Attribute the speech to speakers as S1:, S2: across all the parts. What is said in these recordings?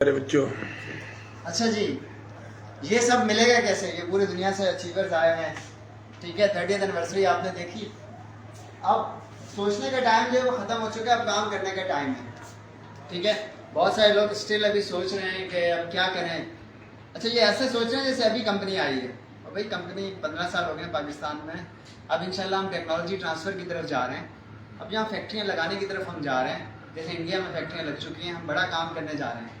S1: मेरे बच्चों।
S2: अच्छा जी, ये सब मिलेगा कैसे? ये पूरी दुनिया से अचीवर्स आए हैं, ठीक है, 30th एनिवर्सरी आपने देखी। अब सोचने का टाइम जो है वो ख़त्म हो चुका है, अब काम करने का टाइम है, ठीक है। बहुत सारे लोग स्टिल अभी सोच रहे हैं कि अब क्या करें। अच्छा, ये ऐसे सोच रहे हैं जैसे अभी कंपनी आई है, और भाई कंपनी 15 साल हो गए पाकिस्तान में। अब इंशाल्लाह हम टेक्नोलॉजी ट्रांसफ़र की तरफ जा रहे हैं। अब यहाँ फैक्ट्रियाँ लगाने की तरफ हम जा रहे हैं, जैसे इंडिया में फैक्ट्रियाँ लग चुकी हैं, हम बड़ा काम करने जा रहे हैं।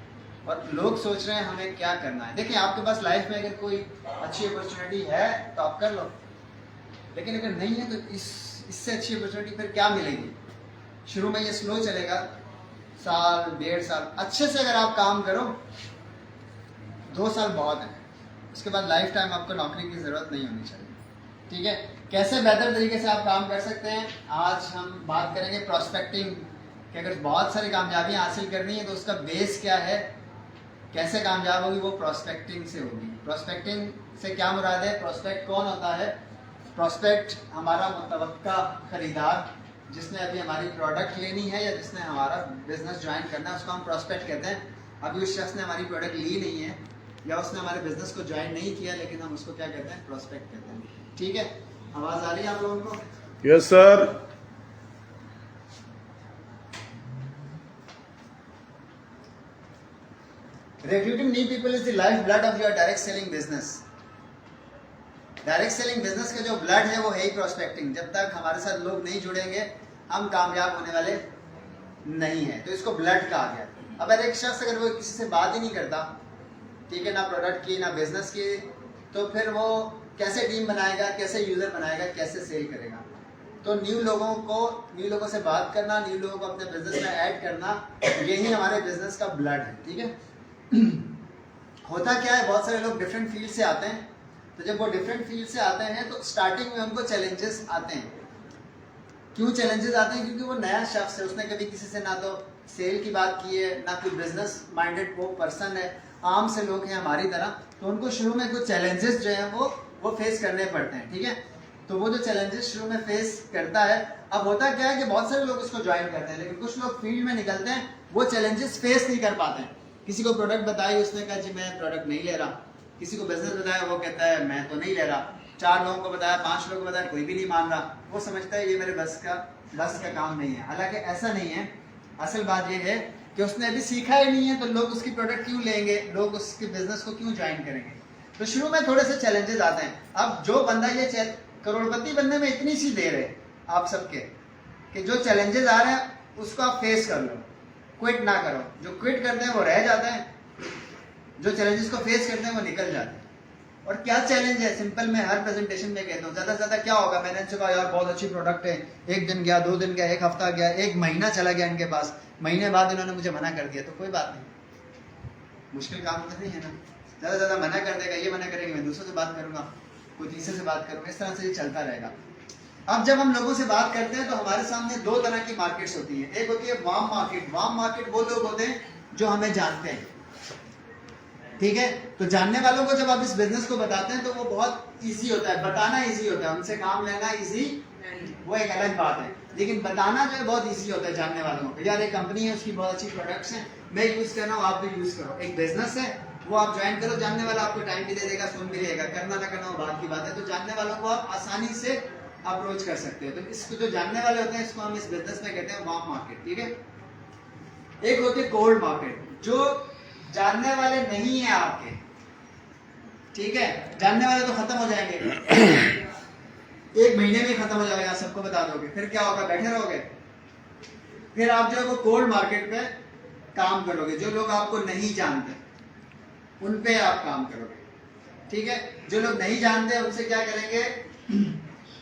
S2: और लोग सोच रहे हैं हमें क्या करना है। देखिए, आपके पास लाइफ में अगर कोई अच्छी अपॉर्चुनिटी है तो आप कर लो, लेकिन अगर नहीं है तो इससे अच्छी अपॉर्चुनिटी फिर क्या मिलेगी। शुरू में ये स्लो चलेगा, साल 1.5 साल अच्छे से अगर आप काम करो, 2 साल बहुत है, उसके बाद लाइफ टाइम आपको नौकरी की ज़रूरत नहीं होनी चाहिए, ठीक है। कैसे बेहतर तरीके से आप काम कर सकते हैं, आज हम बात करेंगे प्रॉस्पेक्टिंग कि अगर बहुत सारी कामयाबियाँ हासिल करनी है तो उसका बेस क्या है, कैसे कामयाब होगी, वो प्रॉस्पेक्टिंग से होगी। प्रॉस्पेक्टिंग से क्या मुराद है? प्रॉस्पेक्ट कौन होता है? प्रॉस्पेक्ट हमारा मुतवक्का खरीदार, जिसने अभी हमारी प्रोडक्ट लेनी है या जिसने हमारा बिजनेस ज्वाइन करना है, उसको हम प्रॉस्पेक्ट कहते हैं। अभी उस शख्स ने हमारी प्रोडक्ट ली नहीं है या उसने हमारे बिजनेस को ज्वाइन नहीं किया, लेकिन हम उसको क्या कहते हैं? प्रॉस्पेक्ट कहते हैं, ठीक है। आवाज़ आ रही है आप लोगों को?
S1: Yes sir.
S2: Recruiting new people is the lifeblood of your direct selling business. Direct selling business का जो ब्लड है वो है ही प्रॉस्पेक्टिंग। जब तक हमारे साथ लोग नहीं जुड़ेंगे हम कामयाब होने वाले नहीं है, तो इसको ब्लड कहा गया। अब अगर एक शख्स अगर वो किसी से बात ही नहीं करता, ठीक है, ना प्रोडक्ट की ना बिजनेस की, तो फिर वो कैसे टीम बनाएगा, कैसे यूजर बनाएगा, कैसे सेल करेगा। तो न्यू लोगों से बात करना, न्यू लोगों को अपने बिजनेस में ऐड करना, यही हमारे बिजनेस का ब्लड है, ठीक है। होता क्या है, बहुत सारे लोग डिफरेंट फील्ड से आते हैं, तो जब वो डिफरेंट फील्ड से आते हैं तो स्टार्टिंग में उनको चैलेंजेस आते हैं। क्यों चैलेंजेस आते हैं? क्योंकि वो नया शख्स है, उसने कभी किसी से ना तो सेल की बात की है, ना कोई बिजनेस माइंडेड वो पर्सन है, आम से लोग हैं हमारी तरह, तो उनको शुरू में कुछ चैलेंजेस जो हैं वो फेस करने पड़ते हैं, ठीक है। तो वो जो चैलेंजेस शुरू में फेस करता है, अब होता क्या है कि बहुत सारे लोग इसको ज्वाइन करते हैं, लेकिन कुछ लोग फील्ड में निकलते हैं, वो चैलेंजेस फेस नहीं कर पाते हैं। किसी को प्रोडक्ट बताई, उसने कहा जी मैं प्रोडक्ट नहीं ले रहा। किसी को बिजनेस बताया, वो कहता है मैं तो नहीं ले रहा। 4 लोगों को बताया, 5 लोगों को बताया, कोई भी नहीं मान रहा। वो समझता है ये मेरे बस का काम नहीं है। हालांकि ऐसा नहीं है। असल बात ये है कि उसने अभी सीखा ही नहीं है, तो लोग उसकी प्रोडक्ट क्यों लेंगे, लोग उसके बिजनेस को क्यों ज्वाइन करेंगे। तो शुरू में थोड़े से चैलेंजेस आते हैं। अब जो बंदा ये करोड़पति बनने में इतनी सी देर है आप सबके, कि जो चैलेंजेस आ रहे हैं उसको आप फेस कर लो, क्विट ना करो। जो क्विट करते हैं वो रह जाते हैं, जो चैलेंजेस को फेस करते हैं वो निकल जाते हैं। और क्या चैलेंज है? सिंपल, मैं हर प्रेजेंटेशन में कहता हूँ, ज्यादा से ज्यादा क्या होगा, मैंने इनसे कहा यार बहुत अच्छी प्रोडक्ट है, 1 दिन गया, 2 दिन गया, 1 हफ्ता गया, 1 महीना चला गया इनके पास, महीने बाद इन्होंने मुझे मना कर दिया, तो कोई बात नहीं, मुश्किल काम तो नहीं है ना। ज्यादा से ज्यादा मना कर देगा, ये मना करेंगे, मैं दूसरों से बात करूंगा, कोई तीसरे से बात करूंगा, इस तरह से ये चलता रहेगा। अब जब हम लोगों से बात करते हैं तो हमारे सामने 2 तरह की मार्केट्स होती है। एक होती है वार्म मार्केट। वार्म मार्केट वो लोग होते हैं जो हमें जानते हैं, ठीक है। तो जानने वालों को जब आप इस बिजनेस को बताते हैं तो वो बहुत इजी होता है, बताना इजी होता है, उनसे काम लेना इजी वो एक अलग बात है, लेकिन बताना जो है बहुत इजी होता है जानने वालों को। यार एक कंपनी है, उसकी बहुत अच्छी प्रोडक्ट्स हैं, मैं यूज कर रहा हूँ, आप भी यूज करो। एक बिजनेस है, वो आप ज्वाइन करो, जानने वाला आपको टाइम भी दे देगा, सुन भी लेगा, करना ना करना वो बात की बात है। तो जानने वालों को आप आसानी से अप्रोच कर सकते हो। तो इसको जो जानने वाले होते हैं इसको हम इस बिजनेस में कहते हैं वार्म मार्केट, ठीक है। एक होती है कोल्ड मार्केट, जो जानने वाले नहीं है आपके, ठीक है। जानने वाले तो खत्म हो जाएंगे, 1 महीने में खत्म हो जाएगा, सबको बता दोगे, फिर क्या होगा, बैठे रहोगे। फिर आप जो है वो कोल्ड मार्केट पे काम करोगे, जो लोग आपको नहीं जानते उन पे आप काम करोगे, ठीक है। जो लोग नहीं जानते उनसे क्या करेंगे,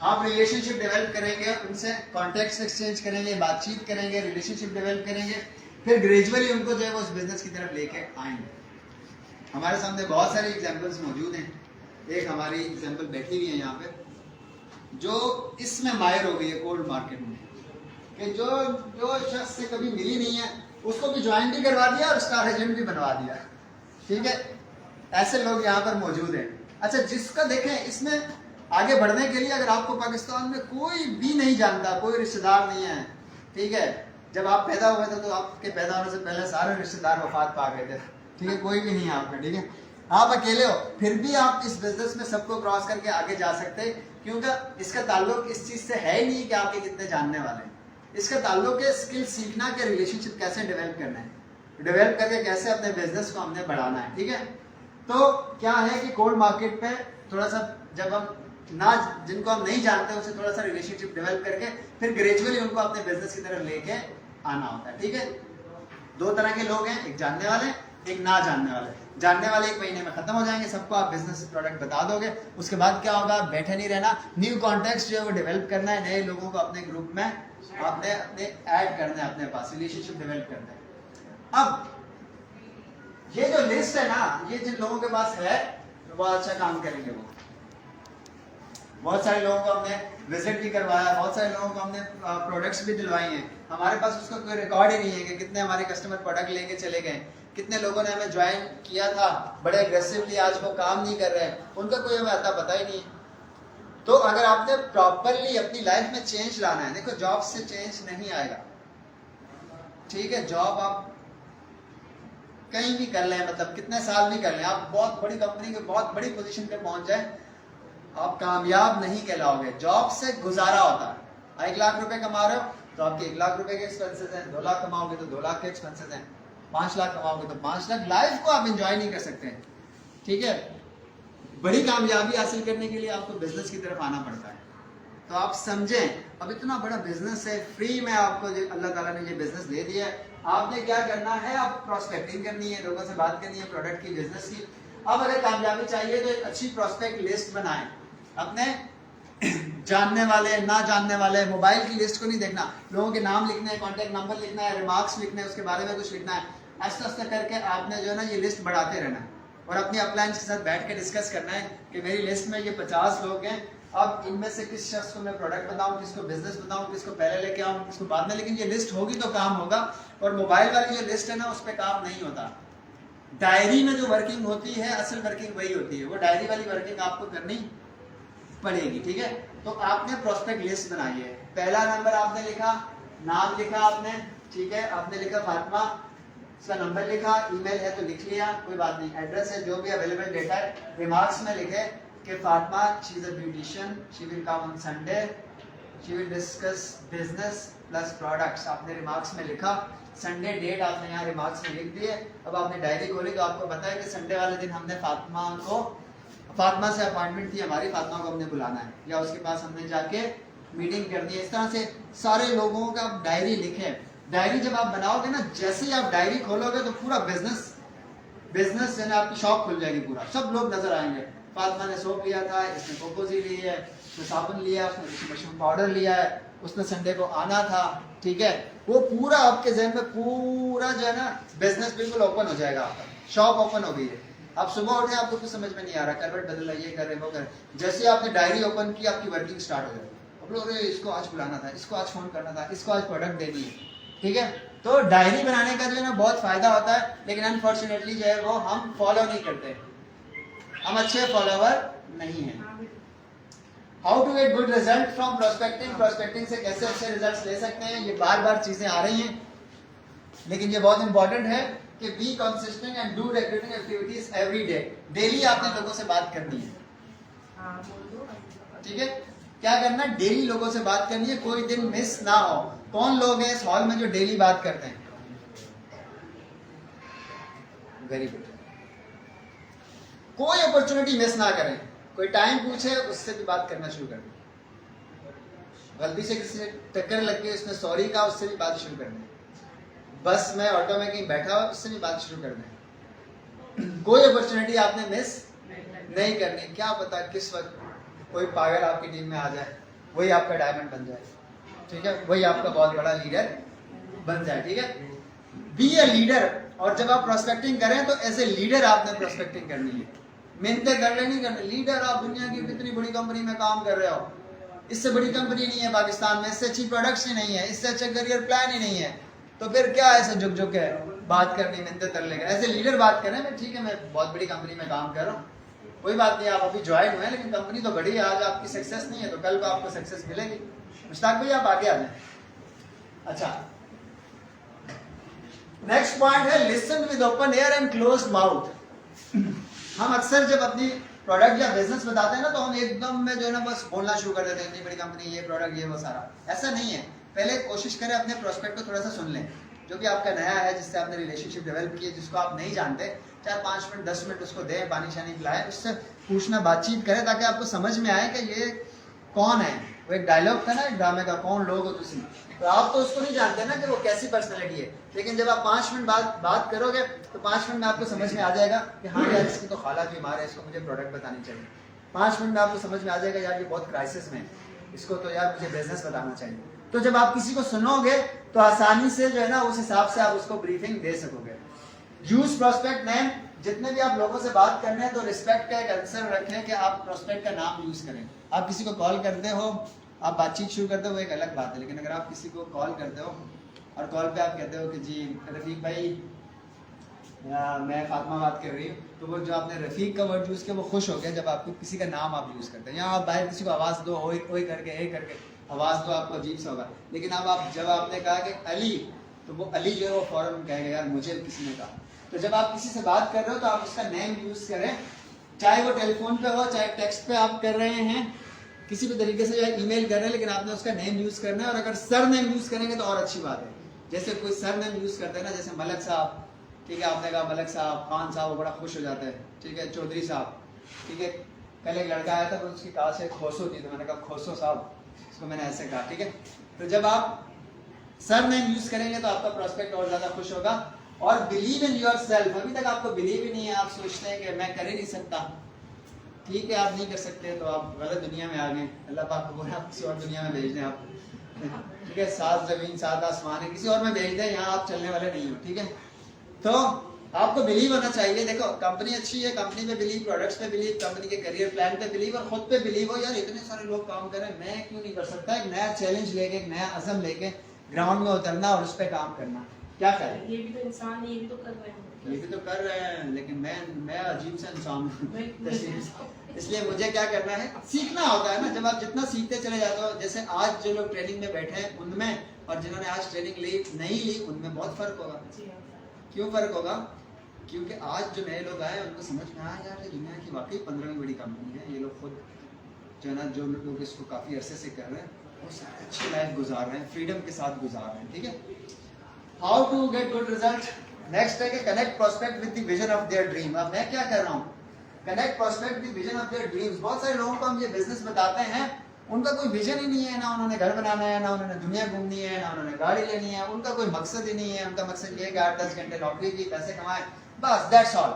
S2: आप रिलेशनशिप डेवलप करेंगे, उनसे कॉन्टेक्ट्स एक्सचेंज करेंगे, बातचीत करेंगे, रिलेशनशिप डेवलप करेंगे, फिर ग्रेजुअली उनको जो है वो उस बिजनेस की तरफ लेके आएंगे। हमारे सामने बहुत सारे एग्जांपल्स मौजूद हैं। एक हमारी एग्जांपल बैठी हुई है यहाँ पे, जो इसमें माहिर हो गई है कोल्ड मार्केट में, कि जो शख्स से कभी मिली नहीं है उसको भी ज्वाइन भी करवा दिया और स्टार एजेंट भी बनवा दिया, ठीक है। ऐसे लोग यहाँ पर मौजूद हैं। अच्छा, जिसका देखें, इसमें आगे बढ़ने के लिए अगर आपको पाकिस्तान में कोई भी नहीं जानता, कोई रिश्तेदार नहीं है, ठीक है, जब आप पैदा हुए थे तो आपके पैदा होने से पहले सारे रिश्तेदार वफात पा गए थे, ठीक है, कोई भी नहीं है आपका, ठीक है, आप अकेले हो, फिर भी आप इस बिजनेस में सबको क्रॉस करके आगे जा सकते हैं, क्योंकि इसका ताल्लुक इस चीज से है ही नहीं कि आपके कितने जानने वाले हैं। इसका ताल्लुक है स्किल सीखना के रिलेशनशिप कैसे डेवलप करना है, डेवलप करके कैसे अपने बिजनेस को हमने बढ़ाना है। ठीक है, तो क्या है कि कोल्ड मार्केट पे थोड़ा सा जब हम ना जिनको हम नहीं जानते उनसे थोड़ा सा रिलेशनशिप डेवलप करके फिर ग्रेजुअली उनको अपने बिजनेस की तरफ लेके आना होता है। ठीक है, दो तरह के लोग हैं, एक जानने वाले, एक ना जानने वाले। जानने वाले 1 महीने में खत्म हो जाएंगे, सबको आप बिजनेस प्रोडक्ट बता दोगे, उसके बाद क्या होगा, बैठे नहीं रहना, न्यू कॉन्टेक्स्ट जो है वो डेवलप करना है, नए लोगों को अपने ग्रुप में आपने अपने ऐड करना है, अपने पास रिलेशनशिप डेवलप करना है। अब ये जो लिस्ट है ना, ये जिन लोगों के पास है बहुत अच्छा काम करेंगे, वो बहुत सारे लोगों को हमने विजिट भी करवाया, बहुत सारे लोगों को हमने प्रोडक्ट्स भी दिलवाई हैं, हमारे पास उसका कोई रिकॉर्ड ही नहीं है कि कितने हमारे कस्टमर प्रोडक्ट लेके चले गए, कितने लोगों ने हमें ज्वाइन किया था बड़े एग्रेसिवली, आज वो काम नहीं कर रहे हैं, उनका कोई हमें आता पता ही नहीं। तो अगर आपने प्रॉपरली अपनी लाइफ में चेंज लाना है, देखो जॉब से चेंज नहीं आएगा, ठीक है, जॉब आप कहीं भी कर लें, मतलब कितने साल भी कर लें, आप बहुत बड़ी कंपनी के बहुत बड़ी पोजीशन पे पहुंच जाए, आप कामयाब नहीं कहलाओगे। जॉब से गुजारा होता है, 1 लाख रुपए कमा रहे हो तो आपके 1 लाख रुपए के एक्सपेंसेस हैं, 2 लाख कमाओगे तो 2 लाख के एक्सपेंसेस हैं, 5 लाख कमाओगे तो 5 लाख। लाइफ को आप एंजॉय नहीं कर सकते। ठीक है, बड़ी कामयाबी हासिल करने के लिए आपको बिजनेस की तरफ आना पड़ता है। तो आप समझें, अब इतना बड़ा बिजनेस है, फ्री में आपको अल्लाह ताला ने ये बिजनेस दे दिया है, आपने क्या करना है, आप प्रोस्पेक्टिंग करनी है, लोगों से बात करनी है प्रोडक्ट की, बिजनेस की। अब अगर कामयाबी चाहिए तो एक अच्छी प्रोस्पेक्ट लिस्ट बनाएं, अपने जानने वाले, ना जानने वाले, मोबाइल की लिस्ट को नहीं देखना, लोगों के नाम लिखने हैं, कॉन्टेक्ट नंबर लिखना है, रिमार्क्स लिखने हैं, उसके बारे में कुछ लिखना है, ऐसा ऐसा करके आपने जो है ना ये लिस्ट बढ़ाते रहना है, और अपनी अपलाइंस के साथ बैठ के डिस्कस करना है कि मेरी लिस्ट में ये 50 लोग हैं, अब इनमें से किस शख्स को मैं प्रोडक्ट बताऊं, किसको बिजनेस बताऊं, किसको पहले लेके आऊं, किसको बाद में। लेकिन ये लिस्ट होगी तो काम होगा, और मोबाइल वाली जो लिस्ट है ना उस पर काम नहीं होता। डायरी में जो वर्किंग होती है, असल वर्किंग वही होती है, वो डायरी वाली वर्किंग आपको करनी पड़ेगी। ठीक है, तो आपने प्रोस्पेक्ट लिस्ट बनाई है, पहला नंबर आपने लिखा, नाम लिखा आपने, ठीक है, आपने लिखा फातिमा, इसका नंबर लिखा, ईमेल है तो लिख लिया, कोई बात नहीं, एड्रेस है, जो भी अवेलेबल डेटा है। रिमार्क्स में लिखे कि Fatima, she is a beautician, she will come on Sunday, she will discuss business plus products, आपने रिमार्क्स में लिखा। संडे डेट आपने यहाँ रिमार्क्स में लिख दिए। अब आपने डायरी खोली तो आपको पता है कि संडे वाले दिन हमने फातिमा से अपॉइंटमेंट थी हमारी, फातिमा को हमने बुलाना है या उसके पास हमने जाके मीटिंग करनी है। इस तरह से सारे लोगों का आप डायरी लिखें। डायरी जब आप बनाओगे ना, जैसे ही आप डायरी खोलोगे तो पूरा बिजनेस जो है आपकी शॉप खुल जाएगी, पूरा सब लोग नजर आएंगे। फातिमा ने सोप लिया था, इसने कोकोजी ली है, उसने साबुन लिया, उसने मशरूम पाउडर लिया है, उसने संडे को आना था। ठीक है, वो पूरा आपके जहन में पूरा जो है ना बिजनेस बिल्कुल ओपन हो जाएगा, आपका शॉप ओपन हो गई है। आप सुबह उठे, आपको कुछ समझ में नहीं आ रहा, करवट बदल ये कर रहे वो कर, जैसे आपने डायरी ओपन की आपकी वर्किंग स्टार्ट हो जाएगी। अब लोग इसको आज बुलाना था, इसको आज फोन करना था, इसको आज प्रोडक्ट देनी है। ठीक है, तो डायरी बनाने का जो है ना बहुत फायदा होता है, लेकिन अनफॉर्चुनेटली जो है वो हम फॉलो नहीं करते, हम अच्छे फॉलोवर नहीं है। How to get good result from prospecting, prospecting से कैसे अच्छे रिजल्ट्स ले सकते हैं, ये बार बार चीजें आ रही हैं, लेकिन ये बहुत इंपॉर्टेंट है कि be consistent and do recruiting activities every day. Daily आपने लोगों से बात करनी है। ठीक है, क्या करना है, डेली लोगों से बात करनी है, कोई दिन मिस ना हो। कौन लोग हैं इस हॉल में जो डेली बात करते हैं? Very good. कोई अपॉर्चुनिटी मिस ना करें, कोई टाइम पूछे उससे भी बात करना शुरू कर दें। गलती से किसी से टक्कर लग गई, उसने सॉरी कहा, उससे भी बात शुरू कर दें। बस में ऑटो में कहीं बैठा हो, उससे भी बात शुरू कर दें। कोई अपॉर्चुनिटी आपने मिस नहीं करनी। क्या पता किस वक्त कोई पागल आपकी टीम में आ जाए, वही आपका डायमंड बन जाए। ठीक है, वही आपका बहुत बड़ा लीडर बन जाए। ठीक है, बी ए लीडर। और जब आप प्रोस्पेक्टिंग करें तो एज ए लीडर आपने प्रोस्पेक्टिंग करनी है, मिन्नतें कर लेनी करनी। लीडर आप दुनिया की कितनी बड़ी कंपनी में काम कर रहे हो, इससे बड़ी कंपनी नहीं है पाकिस्तान में, इससे अच्छी प्रोडक्ट्स ही नहीं है, इससे अच्छा करियर प्लान ही नहीं है, तो फिर क्या ऐसे झुक झुक के बात करनी, मिन्नतें कर लेंगे। ऐसे लीडर बात करें, मैं ठीक है मैं बहुत बड़ी कंपनी में काम कर रहा हूँ, कोई बात नहीं, आप अभी ज्वाइन हुए, लेकिन कंपनी तो बड़ी है, आज आपकी सक्सेस नहीं है तो कल को आपको सक्सेस मिलेगी। मुश्ताक भाई आप आगे आ जाए। अच्छा, नेक्स्ट पॉइंट है listen with open air and closed mouth. हम अक्सर जब अपनी प्रोडक्ट या बिजनेस बताते हैं ना तो हम एकदम में जो है ना बस बोलना शुरू कर देते हैं, इतनी बड़ी कंपनी, ये प्रोडक्ट, ये वो सारा। ऐसा नहीं है। पहले कोशिश करें अपने प्रोस्पेक्ट को थोड़ा सा सुन लें, जो भी आपका नया है, जिससे आपने रिलेशनशिप डेवलप की है, जिसको आप नहीं जानते, 4-5 मिनट 10 मिनट उसको दें, पानी शानी पिलाएं, उससे पूछना, बातचीत करें, ताकि आपको समझ में आए कि ये कौन है। वो एक डायलॉग था ना एक ड्रामे का, कौन लोग हो तुसी, तो आप तो उसको नहीं जानते ना कि वो कैसी पर्सनैलिटी है, लेकिन जब आप 5 मिनट बाद बात करोगे तो 5 मिनट में आपको समझ में आ जाएगा कि हाँ यार इसकी तो खाला बीमार है, इसको मुझे प्रोडक्ट बतानी चाहिए। 5 मिनट में आपको समझ में आ जाएगा यार ये बहुत क्राइसिस में है, इसको तो यार मुझे बिजनेस बताना चाहिए। तो जब आप किसी को सुनोगे तो आसानी से जो है ना उस हिसाब से आप उसको ब्रीफिंग दे सकोगे। Use prospect name. जितने भी आप लोगों से बात करने हैं तो रिस्पेक्ट का एक आंसर रखें कि आप प्रोस्पेक्ट का नाम यूज करें। आप किसी को कॉल करते हो, आप बातचीत शुरू करते हो, वो एक अलग बात है, लेकिन अगर आप किसी को कॉल करते हो और कॉल पे आप कहते हो कि जी रफीक भाई मैं फातिमा बात कर रही हूँ, तो वो जो आपने रफीक का वर्ड यूज किया वो खुश हो गया जब आपको किसी का नाम आप यूज करते हैं। यहाँ आप बाहर किसी को आवाज़ दो, ओए ओए करके, ए करके आवाज़ दो, आपको अजीब सा होगा। लेकिन अब आप जब आपने कहा कि अली, तो वो अली जो है वो फौरन कहेगा यार मुझे किसी ने कहा। तो जब आप किसी से बात कर रहे हो तो आप उसका नेम यूज करें, चाहे वो टेलीफोन पे हो, चाहे टेक्स्ट पे आप कर रहे हैं, किसी भी तरीके से या ईमेल कर रहे हैं, लेकिन आपने उसका नेम यूज करना है। और अगर सर नेम यूज करेंगे तो और अच्छी बात है। जैसे कोई सर नेम यूज करते हैं ना, जैसे मलक साहब, ठीक है, आपने कहा मलक साहब, खान साहब, वो बड़ा खुश हो जाता है, ठीक है, चौधरी साहब, ठीक है। कल एक लड़का आया था तो उसकी कहा से खोसो थी, तो मैंने कहा खोसो साहब, उसको मैंने ऐसे कहा, ठीक है। तो जब आप सर नेम यूज करेंगे तो आपका प्रोस्पेक्ट और ज्यादा खुश होगा। और बिलीव इन योर सेल्फ। अभी तक आपको बिलीव ही नहीं है, आप सोचते हैं कि मैं कर ही नहीं सकता, ठीक है, आप नहीं कर सकते तो आप गलत दुनिया में आ गए। अल्लाह पाक को बोले आप किसी और दुनिया में भेज दें आप, ठीक है, 7 ज़मीन 7 आसमान है, किसी और में भेज दें, यहाँ आप चलने वाले नहीं हो, ठीक है। तो आपको बिलीव होना चाहिए। देखो कंपनी अच्छी है, कंपनी पे बिलीव, प्रोडक्ट्स पे बिलीव, कंपनी के करियर प्लान पे बिलीव, और खुद पे बिलीव हो। यार इतने सारे लोग काम कर रहे हैं, मैं क्यों नहीं कर सकता? एक नया चैलेंज लेके, एक नया अज़म लेके ग्राउंड में उतरना और उस पर काम करना। क्या करें?
S1: ये भी तो इंसान है, ये भी तो कर रहे हैं,
S2: ये भी तो कर रहे हैं, लेकिन मैं अजीब सा इंसान हूँ। इसलिए मुझे क्या करना है, सीखना होता है ना। जब आप जितना सीखते चले जाते हो, जैसे आज जो लोग ट्रेनिंग में बैठे हैं उनमें और जिन्होंने आज ट्रेनिंग ली नहीं ली, उनमें बहुत फर्क होगा। क्यों फर्क होगा? क्योंकि आज जो नए लोग आए उनको समझ में आया यार ये दुनिया की वाकई 15वीं बड़ी कंपनी है। ये लोग खुद जो है ना, जो लोग इसको काफ़ी अरसे से कर रहे हैं, वो अच्छी लाइफ गुजार रहे हैं, फ्रीडम के साथ गुजार रहे हैं, ठीक है। How to get good result. Next है कि connect prospect with the vision of their dream. अब मैं क्या कर रहा हूँ, connect prospect with vision of their dreams. बहुत सारे लोगों को हम ये बिजनेस बताते हैं, उनका कोई विजन ही नहीं है, ना उन्होंने घर बनाना है, ना उन्होंने दुनिया घूमनी है, ना उन्होंने गाड़ी लेनी है, उनका कोई मकसद ही नहीं है। उनका मकसद ये है कि 8-10 घंटे नौकरी की, पैसे कमाए, बस दैट्स ऑल।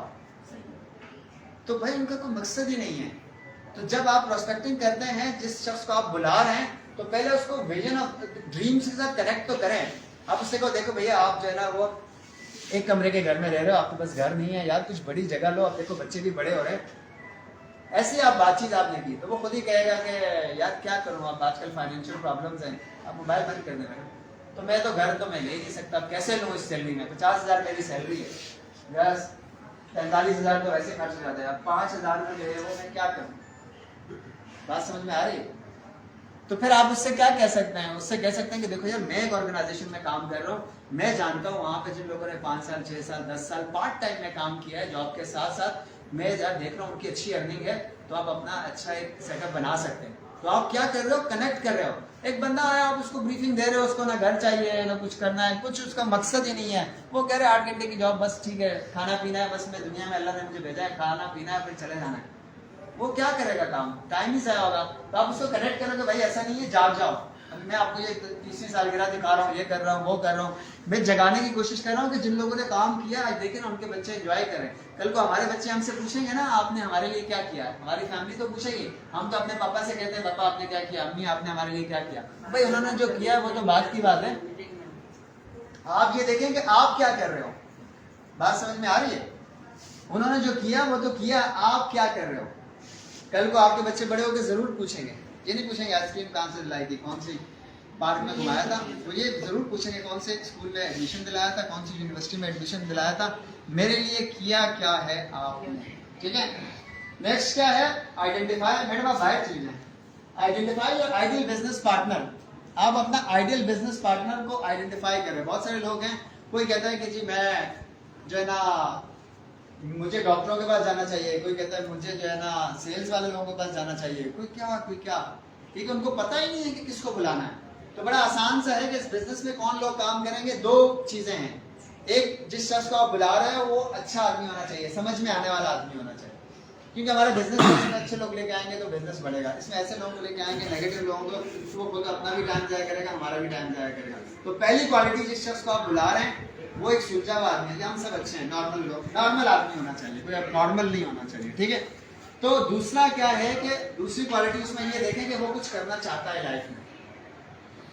S2: तो भाई उनका कोई मकसद ही नहीं है। तो जब आप प्रोस्पेक्टिंग करते हैं, जिस शख्स को आप बुला रहे हैं, तो पहले उसको विजन ऑफ ड्रीम्स के साथ कनेक्ट तो करें। आप उससे कहो देखो भैया आप जो है ना वो एक कमरे के घर में रह रहे हो, आपके पास घर नहीं है यार, कुछ बड़ी जगह लो, अब देखो बच्चे भी बड़े हो रहे हैं। ऐसी आप बातचीत आपने की तो वो खुद ही कहेगा कि यार क्या करूँ, अब आजकल फाइनेंशियल प्रॉब्लम्स हैं, आप मोबाइल बंद कर देना। तो मैं तो घर तो मैं ले नहीं सकता, कैसे लूँ इस सैलरी में? 50,000 मेरी सैलरी है, बस 45,000 तो वैसे खर्च हो जाता है, अब 5,000 में जो है वो मैं क्या करूँ? बात समझ में आ रही है? तो फिर आप उससे क्या कह सकते हैं? उससे कह सकते हैं कि देखो यार मैं एक ऑर्गेनाइजेशन में काम कर रहा हूँ, मैं जानता हूँ वहाँ पे जिन लोगों ने 5 साल 6 साल 10 साल पार्ट टाइम में काम किया है जॉब के साथ साथ, मैं जब देख रहा हूँ उनकी अच्छी अर्निंग है, तो आप अपना अच्छा एक सेटअप बना सकते हैं। तो आप क्या कर रहे हो, कनेक्ट कर रहे हो। एक बंदा आया, आप उसको ब्रीफिंग दे रहे हो, उसको ना घर चाहिए ना कुछ करना है, कुछ उसका मकसद ही नहीं है, वो कह रहे हैं 8 घंटे की जॉब, बस ठीक है, खाना पीना है, बस मैं दुनिया में अल्लाह ने मुझे भेजा है, खाना पीना है, फिर चले जाना है। वो क्या करेगा? काम टाइम ही ज़ाया होगा। तो आप उसको कनेक्ट करोगे, भाई ऐसा नहीं है, जाग जाओ, मैं आपको ये 30वीं सालगिरह दिखा रहा हूँ, ये कर रहा हूँ, वो कर रहा हूँ, मैं जगाने की कोशिश कर रहा हूँ कि जिन लोगों ने काम किया आज देखें ना, उनके बच्चे एंजॉय करें। कल को हमारे बच्चे हमसे पूछेंगे ना आपने हमारे लिए क्या किया, हमारी फैमिली तो पूछेगी। हम तो अपने पापा से कहते हैं पापा आपने क्या किया, अम्मी आपने हमारे लिए क्या किया। भाई उन्होंने जो किया वो तो बात की बात है, आप ये देखें कि आप क्या कर रहे हो। बात समझ में आ रही है? उन्होंने जो किया वो तो किया, आप क्या कर रहे हो? कल को आपके बच्चे बड़े होकर जरूर पूछेंगे, ये नहीं पूछेंगे आइसक्रीम कहाँ से दिलाई थी, कौन सी पार्क में घुमाया था, वो ये जरूर पूछेंगे कौन से स्कूल में एडमिशन दिलाया था, कौन सी यूनिवर्सिटी में एडमिशन दिलाया था, मेरे लिए किया क्या है आपने। ठीक है, नेक्स्ट क्या है, आइडेंटिफाई। मैडम आप बाहर चली जाए। Identify your ideal business partner. आप अपना आइडियल बिजनेस पार्टनर को आइडेंटिफाई करें। बहुत सारे लोग हैं कोई कहता है कि जी मैं जो है ना मुझे डॉक्टरों के पास जाना चाहिए, कोई कहता है मुझे जो है ना सेल्स वाले लोगों के पास जाना चाहिए, कोई क्या, क्योंकि उनको पता ही नहीं है कि किसको बुलाना है। तो बड़ा आसान सा है कि इस बिजनेस में कौन लोग काम करेंगे। दो चीजें हैं, एक जिस शख्स को आप बुला रहे हो वो अच्छा आदमी होना चाहिए, समझ में आने वाला आदमी होना चाहिए, क्योंकि हमारा बिजनेस में अच्छे लोग लेके आएंगे तो बिजनेस बढ़ेगा। इसमें ऐसे लोगों को लेके आएंगे नेगेटिव लोगों को, तो वो खुद अपना भी टाइम जाया करेगा, हमारा भी टाइम जाया करेगा। तो पहली क्वालिटी जिस शख्स को आप बुला रहे हैं वो एक सुलझा हुआ आदमी है, हम सब अच्छे हैं, नॉर्मल लोग, नॉर्मल आदमी होना चाहिए, कोई अब नॉर्मल नहीं होना चाहिए, ठीक है। तो दूसरा क्या है कि दूसरी क्वालिटी उसमें ये देखें कि वो कुछ करना चाहता है लाइफ में।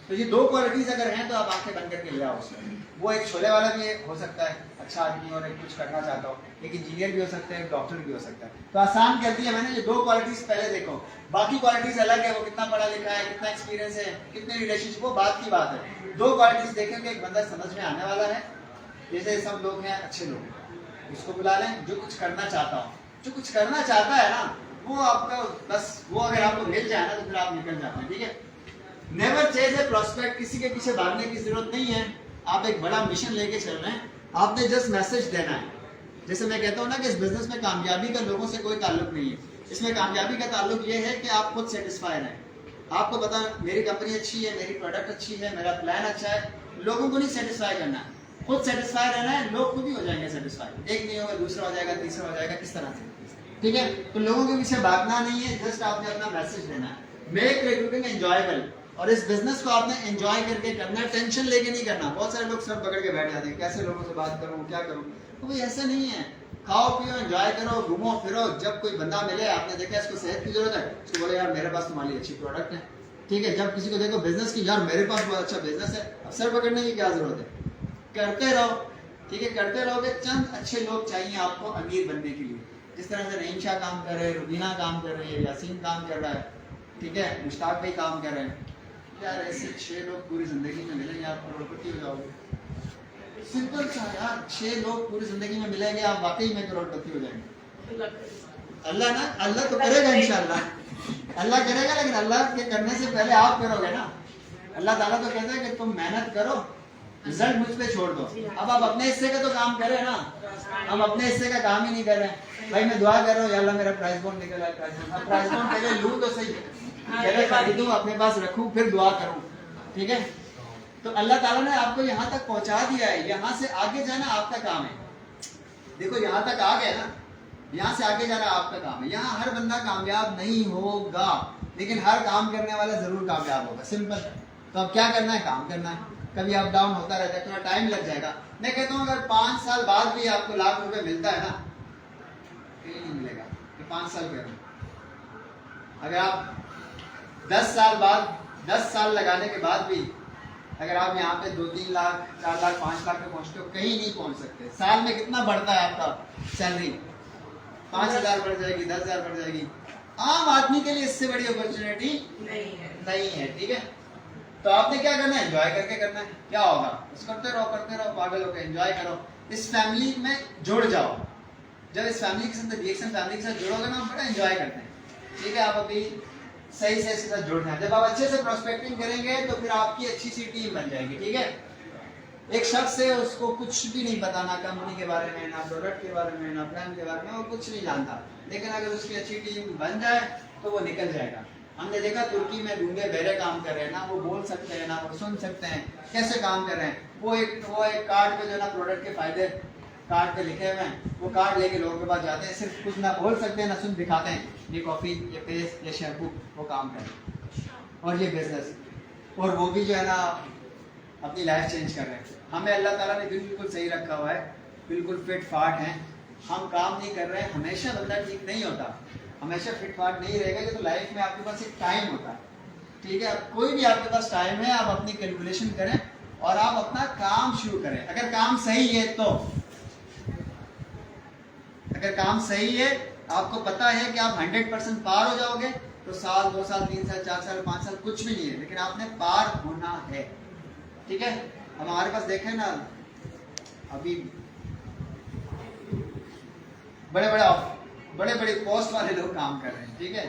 S2: तो ये दो क्वालिटीज अगर हैं तो आप आंखें बंद करके ले आओ उसमें। वो एक छोले वाला भी हो सकता है, अच्छा आदमी और एक कुछ करना चाहता हो, एक इंजीनियर भी हो सकता है, एक डॉक्टर भी हो सकता है। तो आसान कर दिया मैंने, ये दो क्वालिटीज पहले देखो, बाकी क्वालिटीज अलग है, वो कितना पढ़ा लिखा है, कितना एक्सपीरियंस है, कितने रिलेशनशिप, वो बात की बात है। दो क्वालिटीज देखें कि एक बंदा समझ में आने वाला है, जैसे सब लोग हैं अच्छे लोग, उसको बुला लें। जो कुछ करना चाहता हो, जो कुछ करना चाहता है ना, वो आपका बस वो अगर आपको मिल जाए ना तो फिर आप निकल जाते हैं, ठीक है। नेवर चेज ए प्रोस्पेक्ट, किसी के पीछे भागने की जरूरत नहीं है। आप एक बड़ा मिशन लेके चल रहे हैं, आपने जस्ट मैसेज देना है। जैसे मैं कहता हूँ ना कि इस बिजनेस में कामयाबी का लोगों से कोई ताल्लुक नहीं है, इसमें कामयाबी का ताल्लुक ये है कि आप खुद सेटिस्फाइड हैं। आपको पता मेरी कंपनी अच्छी है, मेरी प्रोडक्ट अच्छी है, मेरा प्लान अच्छा है, लोगों को नहीं सेटिस्फाई करना है, खुद सेटिस्फाई रहना है, लोग खुद ही हो जाएंगे सेटिस्फाई। एक नहीं होगा दूसरा हो जाएगा, तीसरा हो जाएगा, किस तरह से, ठीक है। तो लोगों के पीछे भागना नहीं है, जस्ट आपने अपना मैसेज देना है। मेक रिक्रूटिंग एंजॉयबल, और इस बिजनेस को आपने एंजॉय करके करना है, टेंशन लेके नहीं करना। बहुत सारे लोग सर पकड़ के बैठ जाते हैं, कैसे लोगों से बात करूं, क्या करूं, तो भाई ऐसा नहीं है। खाओ पियो, एंजॉय करो, घूमो फिरो। जब कोई बंदा मिले, आपने देखा इसको सेहत की जरूरत है, उसको बोले यार मेरे पास तुम्हारी अच्छी प्रोडक्ट है, ठीक है। जब किसी को देखो बिजनेस की, यार मेरे पास बहुत अच्छा बिजनेस है, अब सर पकड़ने की क्या जरूरत है, करते रहो, ठीक है, करते रहोगे। चंद अच्छे लोग चाहिए आपको अमीर बनने के लिए, जिस तरह से नईम शाह काम कर रहे हैं, रुबीना काम कर रही है, यासीन काम कर रहा है, ठीक है, मुश्ताक भाई काम कर रहे हैं। यार ऐसे 6 लोग पूरी जिंदगी में मिलेंगे, आप करोड़पति हो जाओगे। सिंपल सा यार, 6 लोग पूरी जिंदगी में मिलेंगे, आप वाकई में करोड़पति हो जाएंगे। अल्लाह ना, अल्लाह तो करेगा इंशाल्लाह, अल्लाह करेगा, लेकिन अल्लाह के करने से पहले आप करोगे ना। अल्लाह ताला तो कहता है कि तुम मेहनत करो, रिजल्ट मुझ पे छोड़ दो। अब आप अपने हिस्से का तो काम करें ना, हम अपने हिस्से का काम ही नहीं कर रहे हैं। भाई मैं दुआ कर रहा हूँ, या अल्लाह मेरा प्राइस बॉन्ड निकल आए, प्राइस बॉन्ड पहले लूँ तो सही, पहले खरीदूं, अपने पास रखूं, फिर दुआ करूं, ठीक है। तो अल्लाह ताला ने आपको यहाँ तक पहुंचा दिया है, यहाँ से आगे जाना आपका काम है। देखो यहाँ तक आ गए ना, यहाँ से आगे जाना आपका काम है। यहाँ हर बंदा कामयाब नहीं होगा, लेकिन हर काम करने वाला जरूर कामयाब होगा, सिंपल। तो अब क्या करना है, काम करना है। कभी अप डाउन होता रहता है, थोड़ा टाइम लग जाएगा। मैं कहता हूँ अगर 5 साल बाद भी आपको लाख रुपए मिलता है ना, कहीं नहीं मिलेगा कि 5 साल करें। अगर आप 10 साल बाद, 10 साल लगाने के बाद भी अगर आप यहाँ पे 2-3 लाख, 4 लाख, 5 लाख पे पहुँचते हो, कहीं नहीं पहुँच सकते। साल में कितना बढ़ता है आपका सैलरी, 5,000 बढ़ जाएगी, 10,000 बढ़ जाएगी। आम आदमी के लिए इससे बड़ी अपॉर्चुनिटी नहीं है, ठीक है। तो आपने क्या करना है, एंजॉय करके करना है। क्या होगा, बस करते रहो, पागल होकर एंजॉय करो। इस फैमिली में जुड़ जाओ। जब इस फैमिली के साथ, रिएक्शन फैमिली के साथ जुड़ोगे ना, बड़ा एंजॉय करते हैं, ठीक है। आप अभी सही से इसके साथ जुड़ जाए। जब आप अच्छे से प्रोस्पेक्टिंग करेंगे तो फिर आपकी अच्छी सी टीम बन जाएगी, ठीक है। एक शख्स है, उसको कुछ भी नहीं पता, ना कंपनी के बारे में, ना प्रोडक्ट के बारे में, ना प्लान के बारे में, वो कुछ नहीं जानता, लेकिन अगर उसकी अच्छी टीम बन जाए तो वो निकल जाएगा। हमने देखा तुर्की में गूंगे बहरे काम कर रहे हैं ना, वो बोल सकते हैं ना, वो सुन सकते हैं, कैसे काम कर रहे हैं। वो एक कार्ड पे जो ना प्रोडक्ट के फायदे कार्ड पे लिखे हुए हैं, वो कार्ड लेके लोगों के पास जाते हैं, सिर्फ कुछ ना बोल सकते हैं ना सुन दिखाते हैं, ये कॉफ़ी, ये पेस्ट, ये शैम्पू, वो काम करें और ये बिजनेस, और वो भी जो है ना अपनी लाइफ चेंज कर रहे हैं। हमें अल्लाह ताला ने बिल्कुल सही रखा हुआ है, बिल्कुल फिट फाट हैं, हम काम नहीं कर रहे हैं। हमेशा बंदा ठीक नहीं होता, हमेशा फिट फाट नहीं रहेगा, कि तो लाइफ में आपके पास एक टाइम होता है, ठीक है। कोई भी आपके पास टाइम है, आप अपनी कैलकुलेशन करें और आप अपना काम शुरू करें। अगर काम सही है तो, अगर काम सही है, आपको पता है कि आप 100% पार हो जाओगे, तो साल, 2 साल, 3 साल, 4 साल, 5 साल कुछ भी नहीं है, लेकिन आपने पार होना है, ठीक है। हमारे पास देखें ना, अभी बड़े बड़े पोस्ट वाले लोग काम कर रहे हैं, ठीक है।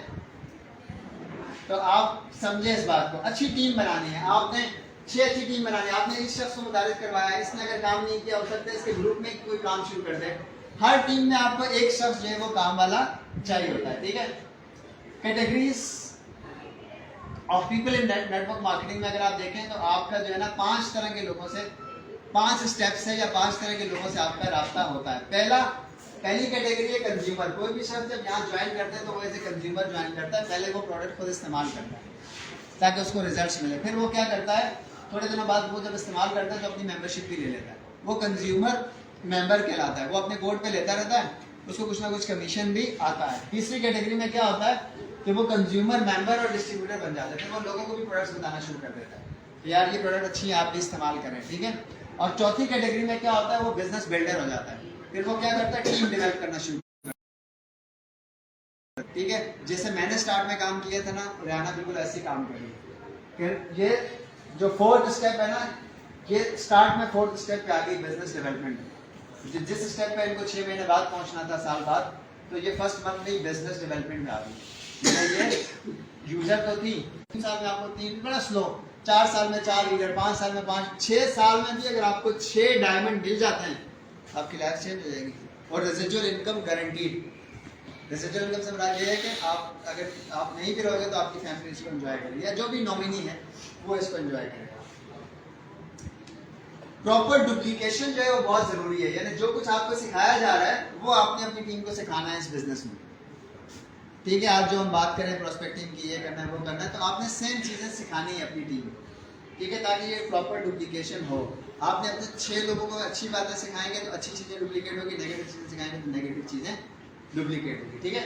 S2: तो आप समझे इस बात को, अच्छी टीम बनानी है। आपने 6 अच्छी टीम बनानी। आपने इस शख्स को मुतारिफ करवाया, इसने अगर काम नहीं किया, हो सकता है इसके ग्रुप में कोई काम शुरू कर दे। हर टीम में आपको एक शख्स जो है वो काम वाला चाहिए होता है, ठीक है। Categories of people in network marketing में अगर आप देखें तो आपका जो है ना 5 तरह के लोगों से, 5 स्टेप्स है या 5 तरह के लोगों से आपका रास्ता होता है। पहली कैटेगरी है कंज्यूमर। कोई भी शख्स जब यहाँ ज्वाइन करते हैं तो वो एज ए कंज्यूमर ज्वाइन करता है। पहले वो प्रोडक्ट खुद इस्तेमाल करता है ताकि उसको रिजल्ट्स मिले। फिर वो क्या करता है, थोड़े दिनों बाद वो जब इस्तेमाल करता है तो अपनी मेंबरशिप भी ले लेता है। वो कंज्यूमर मेंबर कहलाता है। वो अपने कोड पे लेता रहता है, उसको कुछ ना कुछ कमीशन भी आता है। तीसरी कैटेगरी में क्या होता है कि वो कंज्यूमर मेंबर और डिस्ट्रीब्यूटर बन जाता है। फिर वो लोगों को भी प्रोडक्ट्स बताना शुरू कर देता है कि यार ये प्रोडक्ट अच्छी है, आप भी इस्तेमाल करें, ठीक है। और चौथी कैटेगरी में क्या होता है, वो बिजनेस बिल्डर हो जाता है। फिर वो क्या करता है, टीम डेवलप करना शुरू, ठीक है। जैसे मैंने स्टार्ट में काम किया था ना, रियाना बिल्कुल ऐसे ही काम करी। फिर ये जो 4th स्टेप है ना, ये स्टार्ट में 4th स्टेप पे आ गई बिजनेस डेवलपमेंट। जिस स्टेप पे इनको 6 महीने बाद पहुंचना था, साल बाद, तो ये फर्स्ट मंथ में बिजनेस डेवलपमेंट में आ गई। ये यूजर तो थी, 3 साल में आपको 3, बड़ा स्लो, 4 साल में 4 लीडर, 5 साल में 5, 6 साल में भी अगर आपको 6 डायमंड मिल जाते हैं, आपकी लाइफ चेंज हो जाएगी। और residual income guaranteed. Residual income से मुराद ये है कि आप अगर आप नहीं भी रहोगे तो आपकी फैमिली इसको एंजॉय करेगी, या जो भी नॉमिनी है वो इसको एंजॉय करेगा। प्रॉपर डुप्लीकेशन जो है वो बहुत जरूरी है, यानी जो कुछ आपको सिखाया जा रहा है वो आपने अपनी टीम को सिखाना है इस बिजनेस में, ठीक है। आज जो हम बात करें प्रोस्पेक्टिंग की, ये करना है वो करना है, तो आपने सेम चीजें सिखानी है अपनी टीम को, ठीक है, ताकि ये प्रॉपर डुप्लीकेशन हो। आपने अपने 6 लोगों को अच्छी बातें सिखाएंगे तो अच्छी चीजें डुप्लीकेट होगी, नेगेटिव चीजें सिखाएंगे तो नेगेटिव चीजें डुप्लीकेट होगी, ठीक है।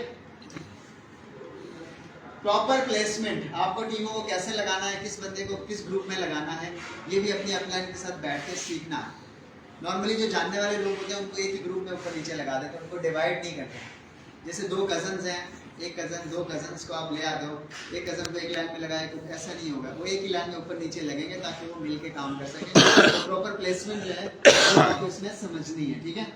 S2: प्रॉपर प्लेसमेंट, आपको टीमों को कैसे लगाना है, किस बंदे को किस ग्रुप में लगाना है, ये भी अपनी अपलाइन के साथ बैठ के सीखना है। नॉर्मली जो जानने वाले लोग होते हैं उनको एक ही ग्रुप में ऊपर नीचे लगा देते हैं, उनको डिवाइड नहीं करते। जैसे 2 कजन्स हैं, एक कजन 2 कजन्स को आप ले आते हो, एक कजन को एक लाइन में लगाए तो ऐसा नहीं होगा, वो एक ही लाइन में ऊपर नीचे लगेंगे ताकि वो मिलके काम कर सकें। तो प्रॉपर प्लेसमेंट जो है वो आपको इसमें समझनी है, ठीक है।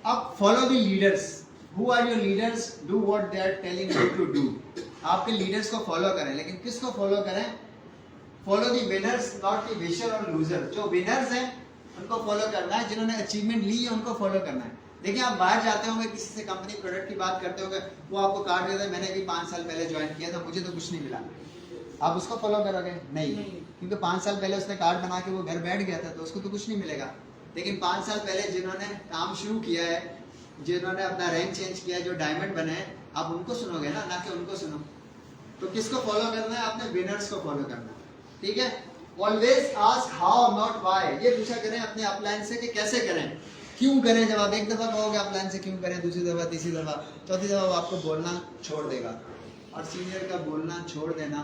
S2: अब follow the leaders. Who are your leaders, do what they are telling you to do. आपके लीडर्स को फॉलो करें, लेकिन किसको फॉलो करें, follow the winners not the wisher और लूजर। जो विनर्स हैं उनको फॉलो करना है, जिन्होंने अचीवमेंट ली है उनको फॉलो करना है। देखिए आप बाहर जाते होंगे, किसी से कंपनी प्रोडक्ट की बात करते होंगे, वो आपको कार्ड देता है, मैंने भी 5 साल पहले ज्वाइन किया था, मुझे तो कुछ नहीं मिला, आप उसको फॉलो करोगे? नहीं, क्योंकि 5 साल पहले उसने कार्ड बना के वो घर बैठ गया था, तो उसको तो कुछ नहीं मिलेगा। लेकिन 5 साल पहले जिन्होंने काम शुरू किया है, जिन्होंने अपना रैंक चेंज किया है, जो डायमंड बने हैं, आप उनको सुनोगे ना कि उनको सुनो। तो किसको फॉलो करना है? अपने विनर्स को फॉलो करना है, ठीक है। Always ask how not why. ये पूछा करें अपने अपलाइन से कि कैसे करें, क्यों करें। जब आप एक दफा कहोगे अपलाइन से क्यों करें, दूसरी दफा, तीसरी दफा, चौथी दफा वो आपको बोलना छोड़ देगा। और सीनियर का बोलना छोड़ देना।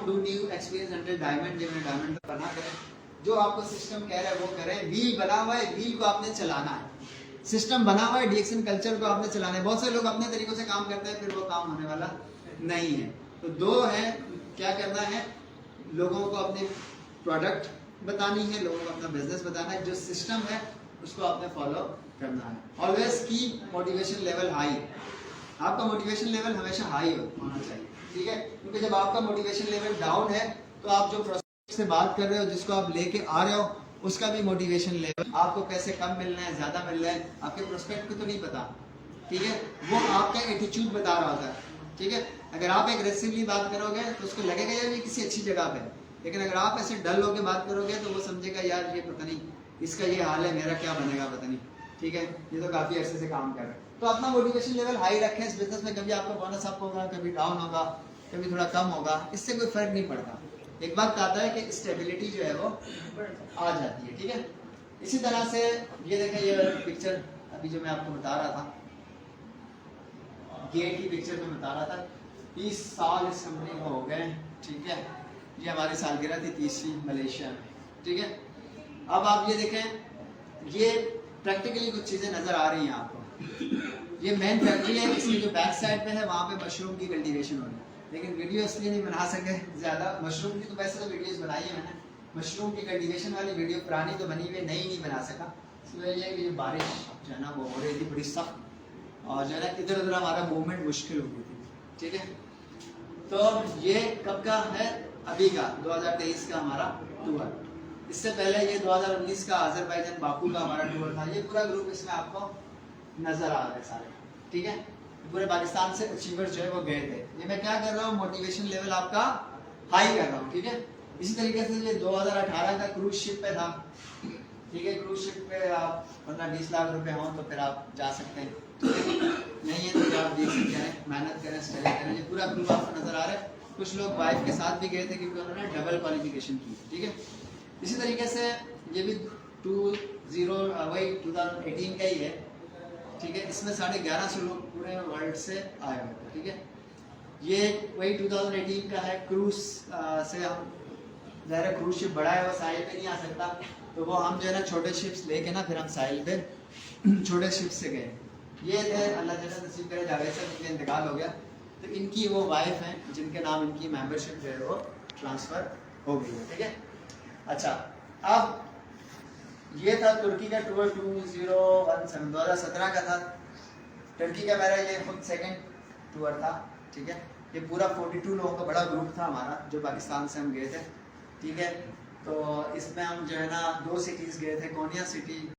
S2: Do new experience until diamond, जब डायमंड का बना करें, जो आपको सिस्टम कह रहा है वो करें। व्हील बना हुआ है, व्हील को आपने चलाना है। सिस्टम बना हुआ है, डीएक्सन कल्चर को आपने चलाना है। बहुत से लोग अपने तरीकों से काम करते हैं, फिर वो काम होने वाला नहीं है। तो 2 है, क्या करना है, लोगों को अपनी प्रोडक्ट बतानी है, लोगों को अपना बिजनेस बताना है, जो सिस्टम है उसको आपने फॉलो करना है। Always keep motivation level high. आपका मोटिवेशन लेवल हमेशा हाई होना चाहिए, ठीक है। क्योंकि जब आपका मोटिवेशन लेवल डाउन है तो आप जो प्रोस्पेक्ट से बात कर रहे हो, जिसको आप लेके आ रहे हो, उसका भी मोटिवेशन लेवल, आपको पैसे कम मिल रहे हैं, ज्यादा मिल रहे हैं, आपके प्रोस्पेक्ट को तो नहीं पता, ठीक है। वो आपका एटीट्यूड बता रहा होता है, ठीक है। अगर आप एग्रेसिवली बात करोगे तो उसको लगेगा यार ये किसी अच्छी जगह पे, लेकिन अगर आप ऐसे डल होकर बात करोगे तो वो समझेगा यार ये पता नहीं इसका ये हाल है, मेरा क्या बनेगा पता नहीं, ठीक है। ये तो काफी अरसे से काम कर रहे हैं। तो अपना मोटिवेशन लेवल हाई रखें इस बिजनेस में। कभी आपका बोनस अप होगा, कभी डाउन होगा, कभी थोड़ा कम होगा, इससे कोई फर्क नहीं पड़ता। एक बात आता है कि स्टेबिलिटी जो है वो आ जाती है, ठीक है। इसी तरह से ये देखें, ये पिक्चर अभी जो मैं आपको बता रहा था, गेट की पिक्चर में बता रहा था, 30 साल इस कंपनी को हो गए, ठीक है। ये हमारी सालगिरह थी 30वीं मलेशिया में, ठीक है। अब आप ये देखें, ये प्रैक्टिकली कुछ चीजें नजर आ रही हैं आपको। ये मेन फैक्ट्री है, इसकी जो बैक साइड पे है वहाँ पे मशरूम की कल्टीवेशन हो रही है, लेकिन वीडियो इसलिए नहीं बना सके ज्यादा। मशरूम की तो वैसे तो वीडियोस बनाई है मैंने, मशरूम की कल्टीवेशन वाली वीडियो पुरानी तो बनी हुई, नई नहीं बना सका। इसलिए ये कि बारिश जो है ना वो हो रही थी बड़ी सख्त, और जो है ना इधर उधर हमारा मूवमेंट मुश्किल हो गई थी, ठीक है। तो ये कब का है, अभी का 2023 का हमारा टूर। इससे पहले ये 2019 का अजरबैजान बाकू का हमारा टूर था। ये पूरा ग्रुप इसमें आपको नजर आ रहा है सारे, ठीक है। पूरे पाकिस्तान से अचीवर्स जो है वो गए थे। ये मैं क्या कर रहा हूँ, मोटिवेशन लेवल आपका हाई कर रहा हूँ, ठीक है। इसी तरीके से ये 2018 का क्रूज शिप पे था, ठीक है। क्रूज शिप पे आप 15-20 लाख रुपए हों तो फिर आप जा सकते हैं, नहीं है तो फिर आप देख सकते हैं, मेहनत करें, स्टडी करें। ये पूरा ग्रुप आपको नजर आ रहा है। कुछ लोग वाइफ के साथ भी गए थे क्योंकि उन्होंने डबल क्वालिफिकेशन की, ठीक है। इसी तरीके से ये भी 2018 का ही है, ठीक है। इसमें 1150 लोग पूरे वर्ल्ड से आए हुए थे, ठीक है। ये वही 2018 का है। क्रूज से हम ज़ाहिर क्रूज शिप बड़ा है, वो साहिल पे नहीं आ सकता, तो वो हम जो है ना छोटे शिप्स लेके ना फिर हम साहिल पे छोटे शिप से गए। ये थे, अल्लाह जन्नत नसीब करे, जावेद साहब इनका इंतकाल हो गया, तो इनकी वो वाइफ हैं जिनके नाम इनकी मेंबरशिप जो है वो ट्रांसफ़र हो गई है, ठीक है। अच्छा, अब ये था तुर्की का टूर 2017 का था। तुर्की का मेरा ये खुद सेकंड टूर था, ठीक है। ये पूरा 42 लोगों का बड़ा ग्रुप था हमारा जो पाकिस्तान से हम गए थे, ठीक है। तो इसमें हम जो है ना 2 सिटीज़ गए थे, कोनिया सिटी